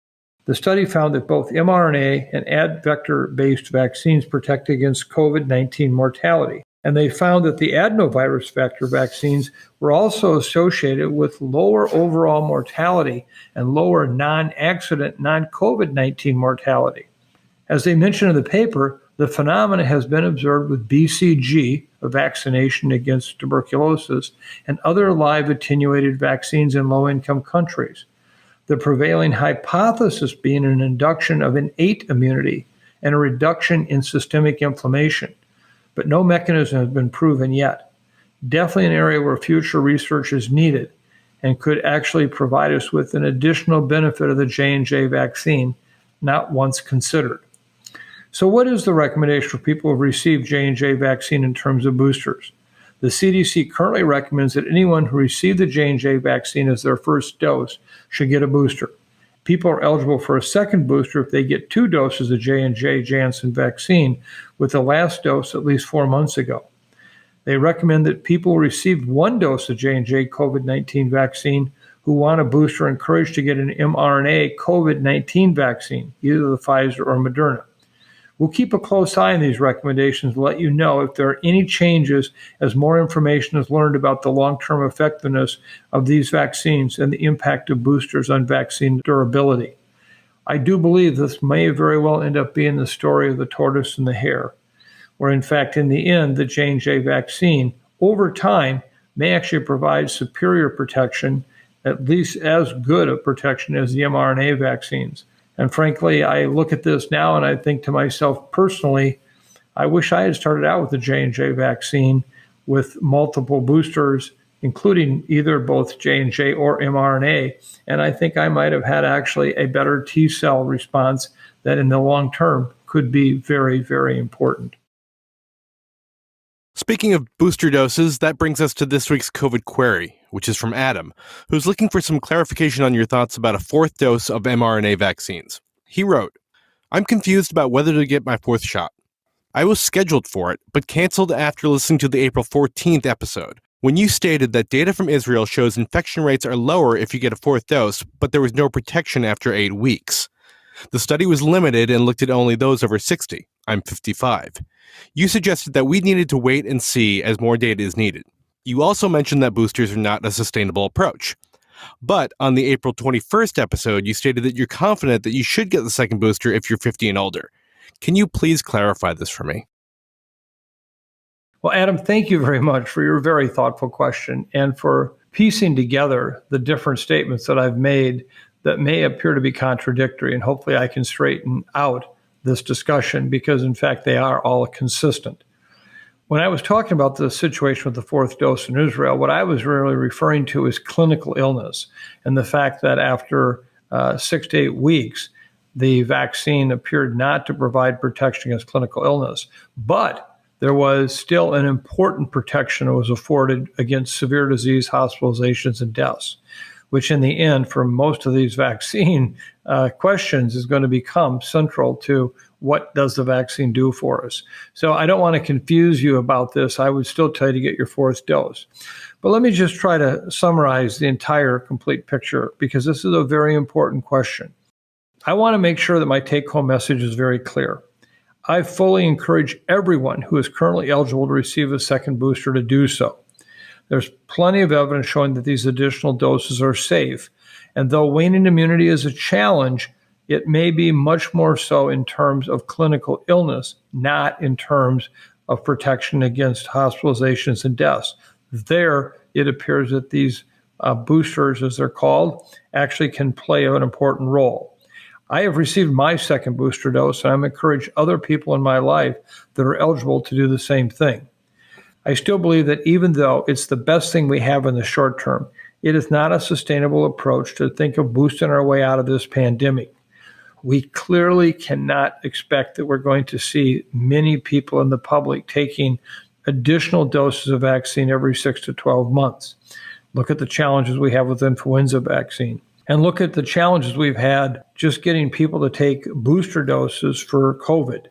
The study found that both mRNA and ad vector-based vaccines protect against COVID-19 mortality. And they found that the adenovirus vector vaccines were also associated with lower overall mortality and lower non-accident, non-COVID-19 mortality. As they mentioned in the paper, the phenomena has been observed with BCG, a vaccination against tuberculosis, and other live attenuated vaccines in low-income countries. The prevailing hypothesis being an induction of innate immunity and a reduction in systemic inflammation. But no mechanism has been proven yet. Definitely an area where future research is needed and could actually provide us with an additional benefit of the J&J vaccine, not once considered. So what is the recommendation for people who have received J&J vaccine in terms of boosters? The CDC currently recommends that anyone who received the J&J vaccine as their first dose should get a booster. People are eligible for a second booster if they get 2 doses of J&J Janssen vaccine, with the last dose at least 4 months ago. They recommend that people who received 1 dose of J&J COVID-19 vaccine who want a booster are encouraged to get an mRNA COVID-19 vaccine, either the Pfizer or Moderna. We'll keep a close eye on these recommendations and let you know if there are any changes as more information is learned about the long-term effectiveness of these vaccines and the impact of boosters on vaccine durability. I do believe this may very well end up being the story of the tortoise and the hare, where in fact in the end the J&J vaccine over time may actually provide superior protection, at least as good a protection as the mRNA vaccines. And frankly, I look at this now and I think to myself personally, I wish I had started out with the J&J vaccine with multiple boosters, including either both J&J or mRNA. And I think I might have had actually a better T cell response that in the long term could be very, very important. Speaking of booster doses, that brings us to this week's COVID query, which is from Adam, who's looking for some clarification on your thoughts about a 4th dose of mRNA vaccines. He wrote, "I'm confused about whether to get my 4th shot. I was scheduled for it, but canceled after listening to the April 14th episode, when you stated that data from Israel shows infection rates are lower if you get a 4th dose, but there was no protection after 8 weeks. The study was limited and looked at only those over 60. I'm 55. You suggested that we needed to wait and see as more data is needed. You also mentioned that boosters are not a sustainable approach. But on the April 21st episode, you stated that you're confident that you should get the second booster if you're 50 and older. Can you please clarify this for me?" Well, Adam, thank you very much for your very thoughtful question and for piecing together the different statements that I've made that may appear to be contradictory. And hopefully I can straighten out this discussion because, in fact, they are all consistent. When I was talking about the situation with the 4th dose in Israel, what I was really referring to is clinical illness and the fact that after 6 to 8 weeks, the vaccine appeared not to provide protection against clinical illness. But there was still an important protection that was afforded against severe disease, hospitalizations, and deaths, which in the end, for most of these vaccine questions, is going to become central to what does the vaccine do for us. So I don't want to confuse you about this. I would still tell you to get your 4th dose. But let me just try to summarize the entire complete picture because this is a very important question. I want to make sure that my take-home message is very clear. I fully encourage everyone who is currently eligible to receive a second booster to do so. There's plenty of evidence showing that these additional doses are safe. And though waning immunity is a challenge, it may be much more so in terms of clinical illness, not in terms of protection against hospitalizations and deaths. There, it appears that these boosters, as they're called, actually can play an important role. I have received my second booster dose, and I'm encouraging other people in my life that are eligible to do the same thing. I still believe that even though it's the best thing we have in the short term, it is not a sustainable approach to think of boosting our way out of this pandemic. We clearly cannot expect that we're going to see many people in the public taking additional doses of vaccine every 6 to 12 months. Look at the challenges we have with influenza vaccine. And look at the challenges we've had just getting people to take booster doses for COVID.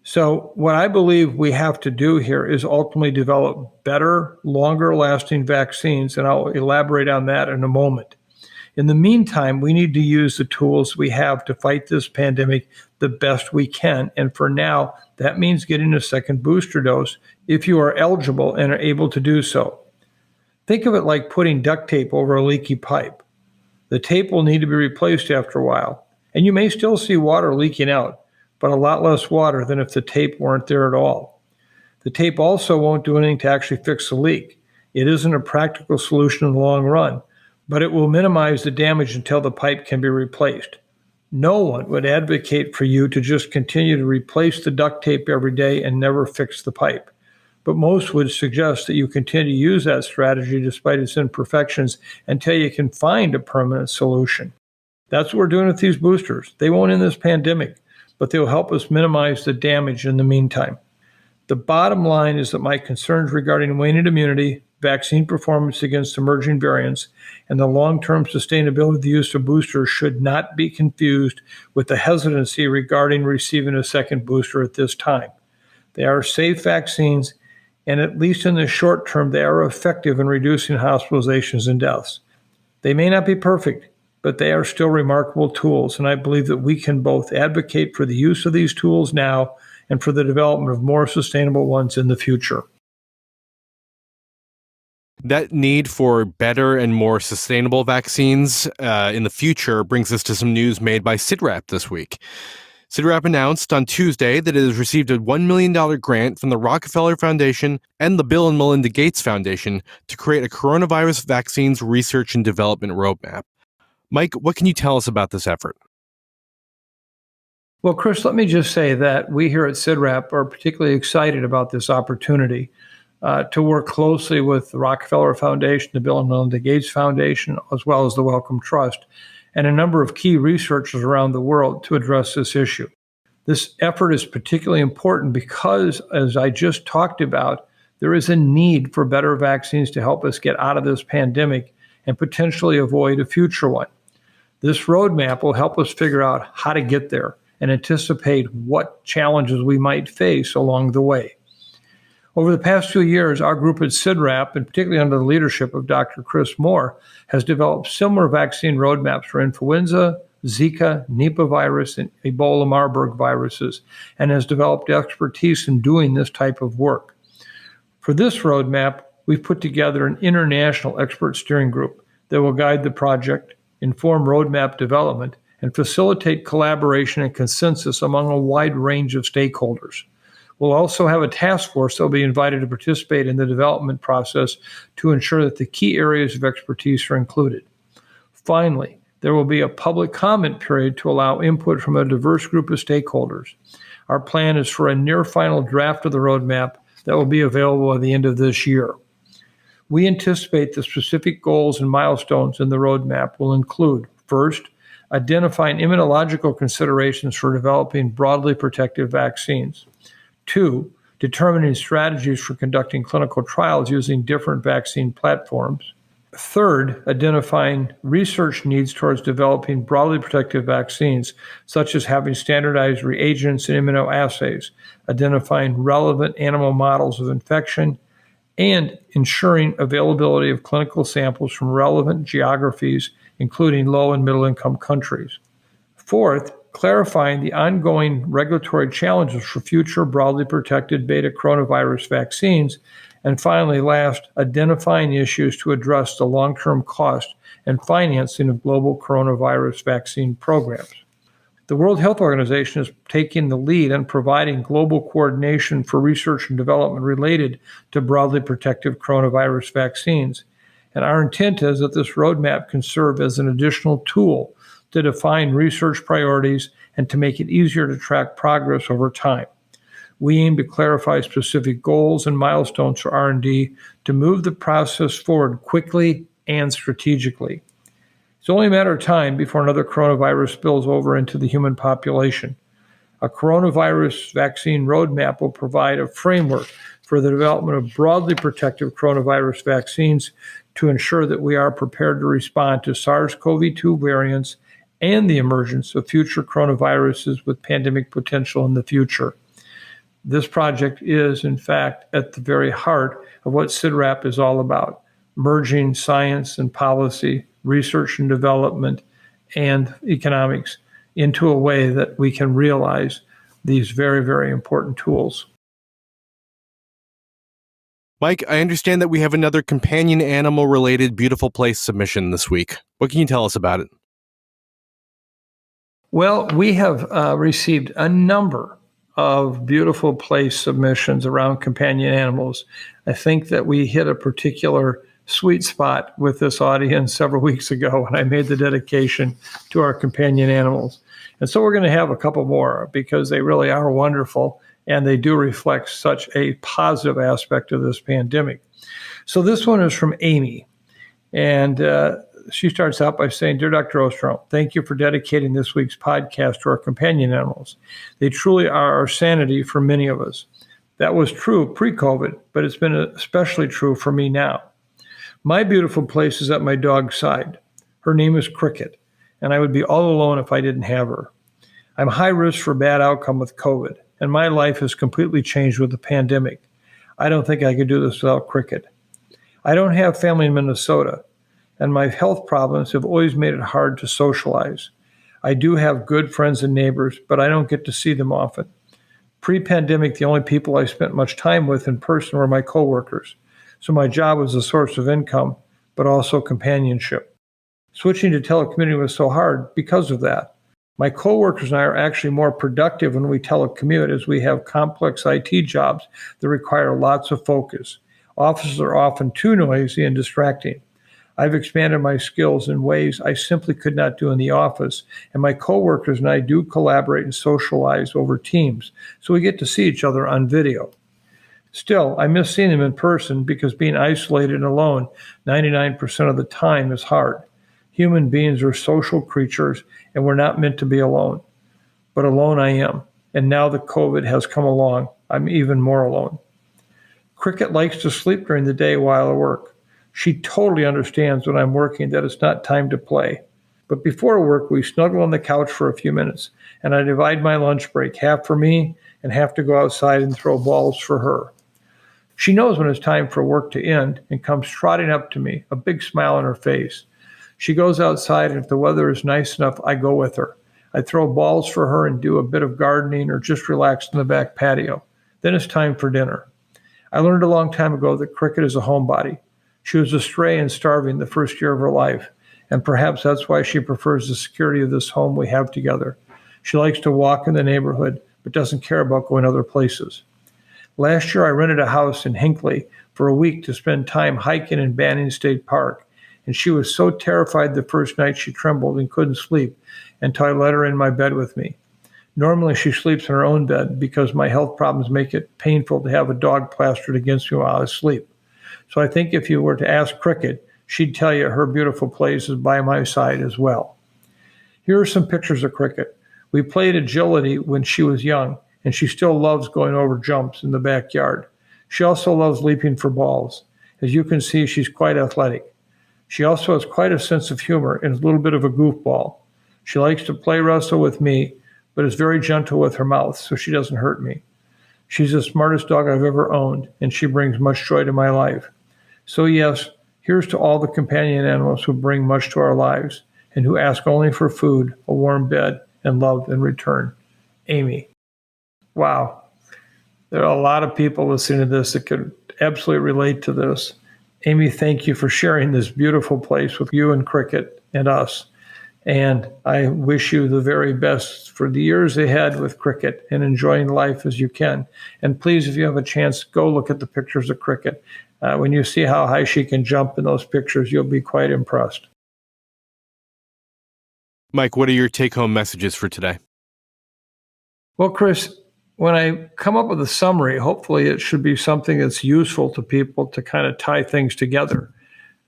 So what I believe we have to do here is ultimately develop better, longer-lasting vaccines, and I'll elaborate on that in a moment. In the meantime, we need to use the tools we have to fight this pandemic the best we can. And for now, that means getting a second booster dose if you are eligible and are able to do so. Think of it like putting duct tape over a leaky pipe. The tape will need to be replaced after a while, and you may still see water leaking out, but a lot less water than if the tape weren't there at all. The tape also won't do anything to actually fix the leak. It isn't a practical solution in the long run, but it will minimize the damage until the pipe can be replaced. No one would advocate for you to just continue to replace the duct tape every day and never fix the pipe. But most would suggest that you continue to use that strategy despite its imperfections until you can find a permanent solution. That's what we're doing with these boosters. They won't end this pandemic, but they'll help us minimize the damage in the meantime. The bottom line is that my concerns regarding waning immunity, vaccine performance against emerging variants, and the long-term sustainability of the use of boosters should not be confused with the hesitancy regarding receiving a second booster at this time. They are safe vaccines, and at least in the short term, they are effective in reducing hospitalizations and deaths. They may not be perfect, but they are still remarkable tools, and I believe that we can both advocate for the use of these tools now and for the development of more sustainable ones in the future. That need for better and more sustainable vaccines in the future brings us to some news made by CIDRAP this week. CIDRAP announced on Tuesday that it has received a $1 million grant from the Rockefeller Foundation and the Bill and Melinda Gates Foundation to create a coronavirus vaccines research and development roadmap. Mike, what can you tell us about this effort? Well, Chris, let me just say that we here at CIDRAP are particularly excited about this opportunity to work closely with the Rockefeller Foundation, the Bill and Melinda Gates Foundation, as well as the Wellcome Trust, and a number of key researchers around the world to address this issue. This effort is particularly important because, as I just talked about, there is a need for better vaccines to help us get out of this pandemic and potentially avoid a future one. This roadmap will help us figure out how to get there and anticipate what challenges we might face along the way. Over the past 2 years, our group at CIDRAP, and particularly under the leadership of Dr. Chris Moore, has developed similar vaccine roadmaps for influenza, Zika, Nipah virus, and Ebola Marburg viruses, and has developed expertise in doing this type of work. For this roadmap, we've put together an international expert steering group that will guide the project, inform roadmap development, and facilitate collaboration and consensus among a wide range of stakeholders. We'll also have a task force that will be invited to participate in the development process to ensure that the key areas of expertise are included. Finally, there will be a public comment period to allow input from a diverse group of stakeholders. Our plan is for a near final draft of the roadmap that will be available at the end of this year. We anticipate the specific goals and milestones in the roadmap will include, first, identifying immunological considerations for developing broadly protective vaccines. 2, determining strategies for conducting clinical trials using different vaccine platforms. 3rd, identifying research needs towards developing broadly protective vaccines, such as having standardized reagents and immunoassays, identifying relevant animal models of infection, and ensuring availability of clinical samples from relevant geographies, including low and middle income countries. 4th, clarifying the ongoing regulatory challenges for future broadly protected beta coronavirus vaccines. And finally, last, identifying issues to address the long-term cost and financing of global coronavirus vaccine programs. The World Health Organization is taking the lead in providing global coordination for research and development related to broadly protective coronavirus vaccines. And our intent is that this roadmap can serve as an additional tool to define research priorities and to make it easier to track progress over time. We aim to clarify specific goals and milestones for R&D to move the process forward quickly and strategically. It's only a matter of time before another coronavirus spills over into the human population. A coronavirus vaccine roadmap will provide a framework for the development of broadly protective coronavirus vaccines to ensure that we are prepared to respond to SARS-CoV-2 variants and the emergence of future coronaviruses with pandemic potential in the future. This project is, in fact, at the very heart of what CIDRAP is all about, merging science and policy, research and development, and economics into a way that we can realize these very, very important tools. Mike, I understand that we have another companion animal-related Beautiful Place submission this week. What can you tell us about it? Well, we have received a number of Beautiful Place submissions around companion animals. I think that we hit a particular sweet spot with this audience several weeks ago when I made the dedication to our companion animals. And so we're going to have a couple more because they really are wonderful and they do reflect such a positive aspect of this pandemic. So this one is from Amy. And she starts out by saying, "Dear Dr. Osterholm, thank you for dedicating this week's podcast to our companion animals. They truly are our sanity for many of us. That was true pre-COVID, but it's been especially true for me now. My beautiful place is at my dog's side. Her name is Cricket, and I would be all alone if I didn't have her. I'm high risk for bad outcome with COVID, and my life has completely changed with the pandemic. I don't think I could do this without Cricket. I don't have family in Minnesota, and my health problems have always made it hard to socialize. I do have good friends and neighbors, but I don't get to see them often. Pre-pandemic, the only people I spent much time with in person were my coworkers, so my job was a source of income, but also companionship. Switching to telecommuting was so hard because of that. My coworkers and I are actually more productive when we telecommute as we have complex IT jobs that require lots of focus. Offices are often too noisy and distracting. I've expanded my skills in ways I simply could not do in the office, and my coworkers and I do collaborate and socialize over Teams, so we get to see each other on video. Still, I miss seeing them in person because being isolated and alone 99% of the time is hard. Human beings are social creatures, and we're not meant to be alone. But alone I am, and now that COVID has come along, I'm even more alone. Cricket likes to sleep during the day while I work. She totally understands when I'm working that it's not time to play. But before work, we snuggle on the couch for a few minutes, and I divide my lunch break, half for me and half to go outside and throw balls for her. She knows when it's time for work to end and comes trotting up to me, a big smile on her face. She goes outside, and if the weather is nice enough, I go with her. I throw balls for her and do a bit of gardening or just relax in the back patio. Then it's time for dinner. I learned a long time ago that Cricket is a homebody. She was a stray and starving the first year of her life, and perhaps that's why she prefers the security of this home we have together. She likes to walk in the neighborhood, but doesn't care about going other places. Last year, I rented a house in Hinckley for a week to spend time hiking in Banning State Park, and she was so terrified the first night she trembled and couldn't sleep until I let her in my bed with me. Normally, she sleeps in her own bed because my health problems make it painful to have a dog plastered against me while I sleep. So I think if you were to ask Cricket, she'd tell you her beautiful place is by my side as well. Here are some pictures of Cricket. We played agility when she was young, and she still loves going over jumps in the backyard. She also loves leaping for balls. As you can see, she's quite athletic. She also has quite a sense of humor and is a little bit of a goofball. She likes to play wrestle with me, but is very gentle with her mouth, so she doesn't hurt me. She's the smartest dog I've ever owned, and she brings much joy to my life. So yes, here's to all the companion animals who bring much to our lives and who ask only for food, a warm bed, and love in return. Amy. Wow. There are a lot of people listening to this that could absolutely relate to this. Amy, thank you for sharing this beautiful place with you and Cricket and us. And I wish you the very best for the years ahead with Cricket and enjoying life as you can. And please, if you have a chance, go look at the pictures of Cricket. When you see how high she can jump in those pictures, you'll be quite impressed. Mike, what are your take-home messages for today? Well, Chris, when I come up with a summary, hopefully it should be something that's useful to people to kind of tie things together.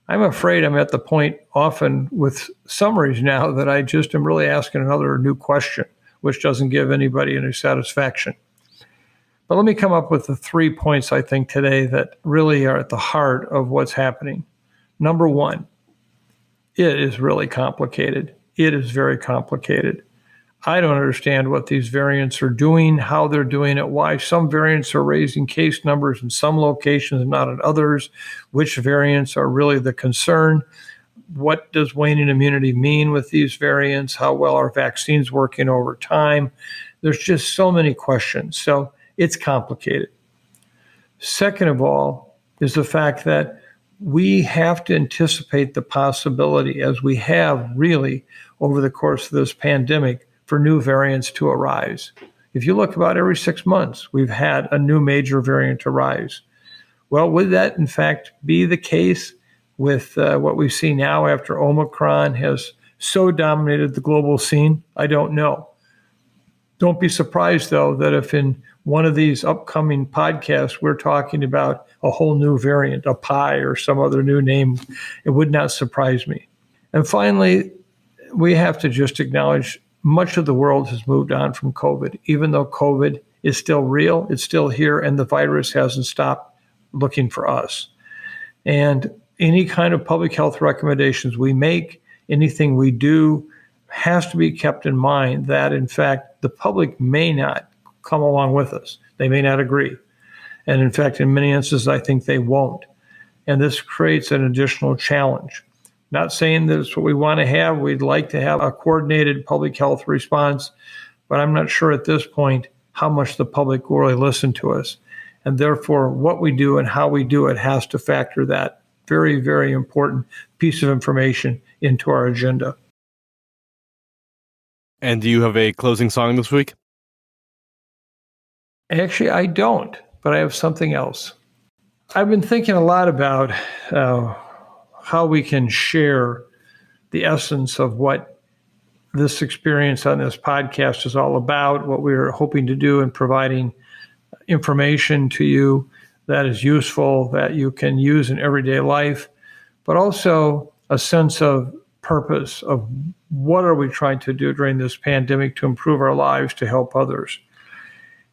I'm afraid I'm at the point often with summaries now that I just am really asking another new question, which doesn't give anybody any satisfaction. But let me come up with the 3 points I think today that really are at the heart of what's happening. Number one, it is really complicated. It is very complicated. I don't understand what these variants are doing, how they're doing it, why some variants are raising case numbers in some locations and not in others, which variants are really the concern. What does waning immunity mean with these variants? How well are vaccines working over time? There's just so many questions. So it's complicated. Second of all is the fact that we have to anticipate the possibility, as we have really over the course of this pandemic, for new variants to arise. If you look about every 6 months, we've had a new major variant arise. Well, would that in fact be the case with what we see now after Omicron has so dominated the global scene? I don't know. Don't be surprised, though, that if in one of these upcoming podcasts we're talking about a whole new variant, a pi or some other new name, it would not surprise me. And finally, we have to just acknowledge much of the world has moved on from COVID. Even though COVID is still real, it's still here, and the virus hasn't stopped looking for us. And any kind of public health recommendations we make, anything we do, has to be kept in mind that, in fact, the public may not come along with us. They may not agree. And in fact, in many instances, I think they won't. And this creates an additional challenge. Not saying that it's what we want to have. We'd like to have a coordinated public health response, but I'm not sure at this point how much the public will really listen to us. And therefore, what we do and how we do it has to factor that very, very important piece of information into our agenda. And do you have a closing song this week? Actually, I don't, but I have something else. I've been thinking a lot about how we can share the essence of what this experience on this podcast is all about, what we're hoping to do in providing information to you that is useful, that you can use in everyday life, but also a sense of purpose of what are we trying to do during this pandemic to improve our lives, to help others.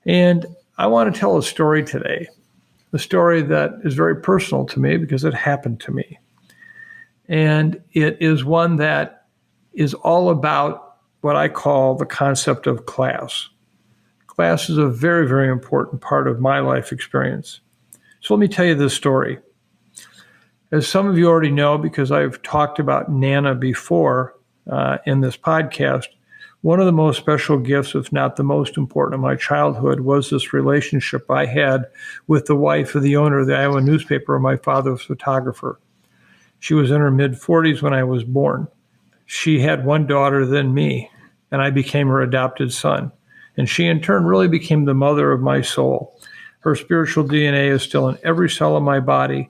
And I want to tell a story today, a story that is very personal to me because it happened to me. And it is one that is all about what I call the concept of class. Class is a very, very important part of my life experience. So let me tell you this story. As some of you already know, because I've talked about Nana before in this podcast, one of the most special gifts, if not the most important of my childhood, was this relationship I had with the wife of the owner of the Iowa newspaper, where my father was a photographer. She was in her mid-40s when I was born. She had one daughter, then me, and I became her adopted son. And she, in turn, really became the mother of my soul. Her spiritual DNA is still in every cell of my body,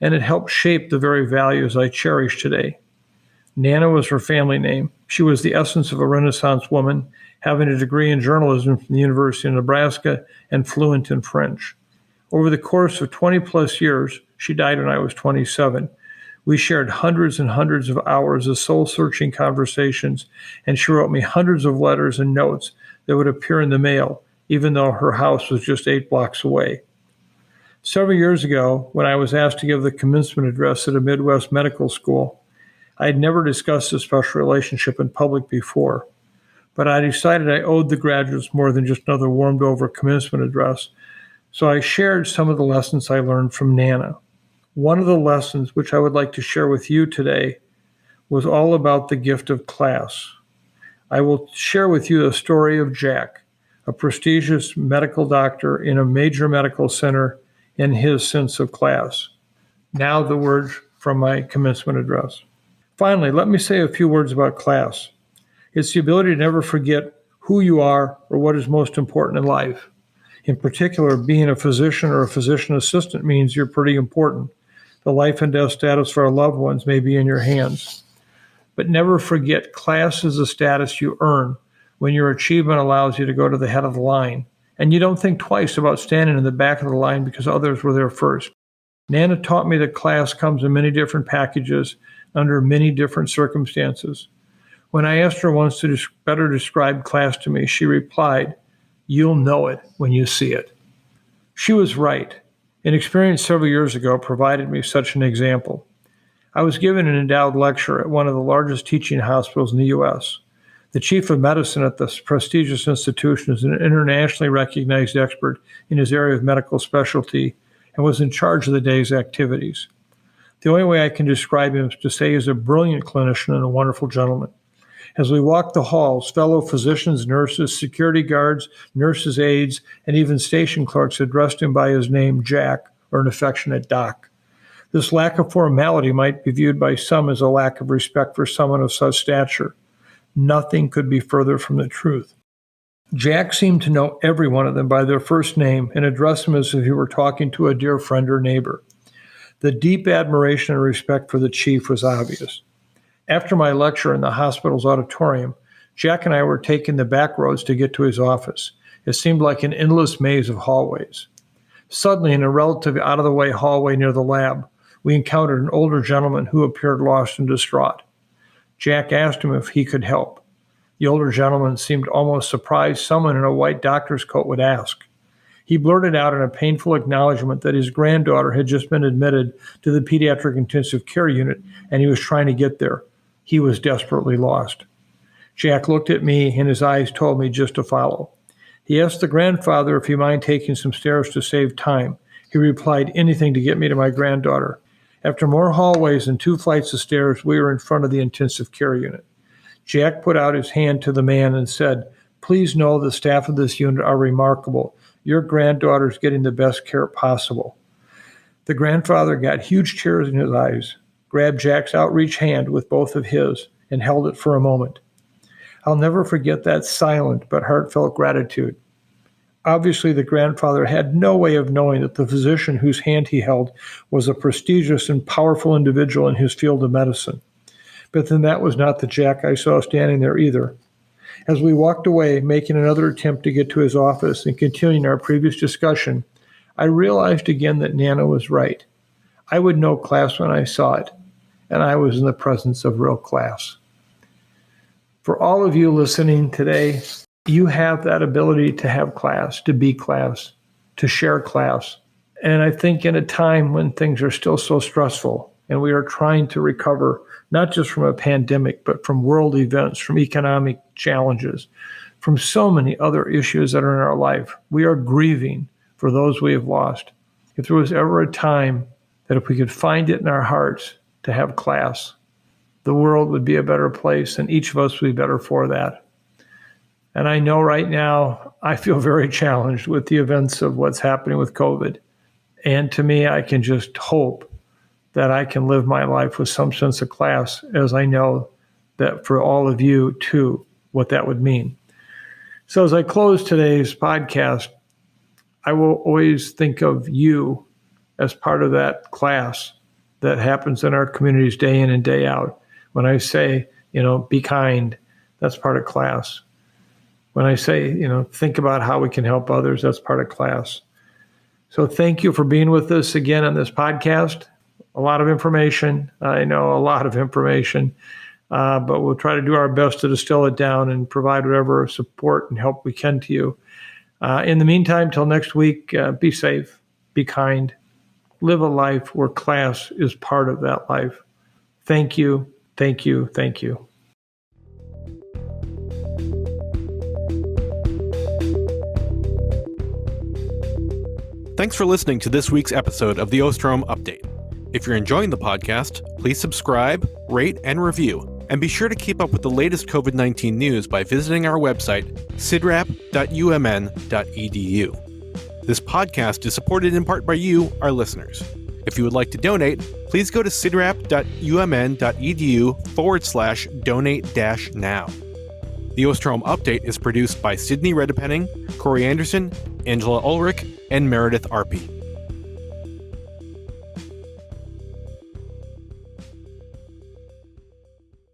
and it helped shape the very values I cherish today. Nana was her family name. She was the essence of a Renaissance woman, having a degree in journalism from the University of Nebraska and fluent in French. Over the course of 20-plus years, she died when I was 27, we shared hundreds and hundreds of hours of soul-searching conversations, and she wrote me hundreds of letters and notes that would appear in the mail, even though her house was just 8 blocks away. Several years ago, when I was asked to give the commencement address at a Midwest medical school, I had never discussed this special relationship in public before, but I decided I owed the graduates more than just another warmed-over commencement address, so I shared some of the lessons I learned from Nana. One of the lessons which I would like to share with you today was all about the gift of class. I will share with you the story of Jack, a prestigious medical doctor in a major medical center, and his sense of class. Now the words from my commencement address. Finally, let me say a few words about class. It's the ability to never forget who you are or what is most important in life. In particular, being a physician or a physician assistant means you're pretty important. The life and death status for our loved ones may be in your hands. But never forget, class is a status you earn when your achievement allows you to go to the head of the line. And you don't think twice about standing in the back of the line because others were there first. Nana taught me that class comes in many different packages under many different circumstances. When I asked her once to better describe class to me, she replied, "You'll know it when you see it." She was right. An experience several years ago provided me such an example. I was given an endowed lecture at one of the largest teaching hospitals in the U.S. The chief of medicine at this prestigious institution is an internationally recognized expert in his area of medical specialty and was in charge of the day's activities. The only way I can describe him is to say he's a brilliant clinician and a wonderful gentleman. As we walked the halls, fellow physicians, nurses, security guards, nurses' aides, and even station clerks addressed him by his name, Jack, or an affectionate Doc. This lack of formality might be viewed by some as a lack of respect for someone of such stature. Nothing could be further from the truth. Jack seemed to know every one of them by their first name and addressed them as if he were talking to a dear friend or neighbor. The deep admiration and respect for the chief was obvious. After my lecture in the hospital's auditorium, Jack and I were taking the back roads to get to his office. It seemed like an endless maze of hallways. Suddenly, in a relatively out-of-the-way hallway near the lab, we encountered an older gentleman who appeared lost and distraught. Jack asked him if he could help. The older gentleman seemed almost surprised someone in a white doctor's coat would ask. He blurted out in a painful acknowledgement that his granddaughter had just been admitted to the pediatric intensive care unit and he was trying to get there. He was desperately lost. Jack looked at me and his eyes told me just to follow. He asked the grandfather if he mind taking some stairs to save time. He replied, anything to get me to my granddaughter. After more hallways and 2 flights of stairs, we were in front of the intensive care unit. Jack put out his hand to the man and said, please know the staff of this unit are remarkable. Your granddaughter is getting the best care possible. The grandfather got huge tears in his eyes, grabbed Jack's outreached hand with both of his, and held it for a moment. I'll never forget that silent but heartfelt gratitude. Obviously, the grandfather had no way of knowing that the physician whose hand he held was a prestigious and powerful individual in his field of medicine. But then that was not the Jack I saw standing there either. As we walked away, making another attempt to get to his office and continuing our previous discussion, I realized again that Nana was right. I would know class when I saw it, and I was in the presence of real class. For all of you listening today, you have that ability to have class, to be class, to share class. And I think in a time when things are still so stressful and we are trying to recover, not just from a pandemic, but from world events, from economic challenges, from so many other issues that are in our life, we are grieving for those we have lost. If there was ever a time that if we could find it in our hearts to have class, the world would be a better place and each of us would be better for that. And I know right now I feel very challenged with the events of what's happening with COVID. And to me, I can just hope that I can live my life with some sense of class, as I know that for all of you too, what that would mean. So as I close today's podcast, I will always think of you as part of that class that happens in our communities day in and day out. When I say, be kind, that's part of class. When I say, think about how we can help others, that's part of class. So thank you for being with us again on this podcast. A lot of information. I know a lot of information, but we'll try to do our best to distill it down and provide whatever support and help we can to you. In the meantime, till next week, be safe, be kind, live a life where class is part of that life. Thank you, thank you, thank you. Thanks for listening to this week's episode of the Osterholm Update. If you're enjoying the podcast, please subscribe, rate, and review, and be sure to keep up with the latest COVID-19 news by visiting our website, cidrap.umn.edu. This podcast is supported in part by you, our listeners. If you would like to donate, please go to cidrap.umn.edu/donate-now. The Osterholm Update is produced by Sydney Redepenning, Corey Anderson, Angela Ulrich, and Meredith Arpey.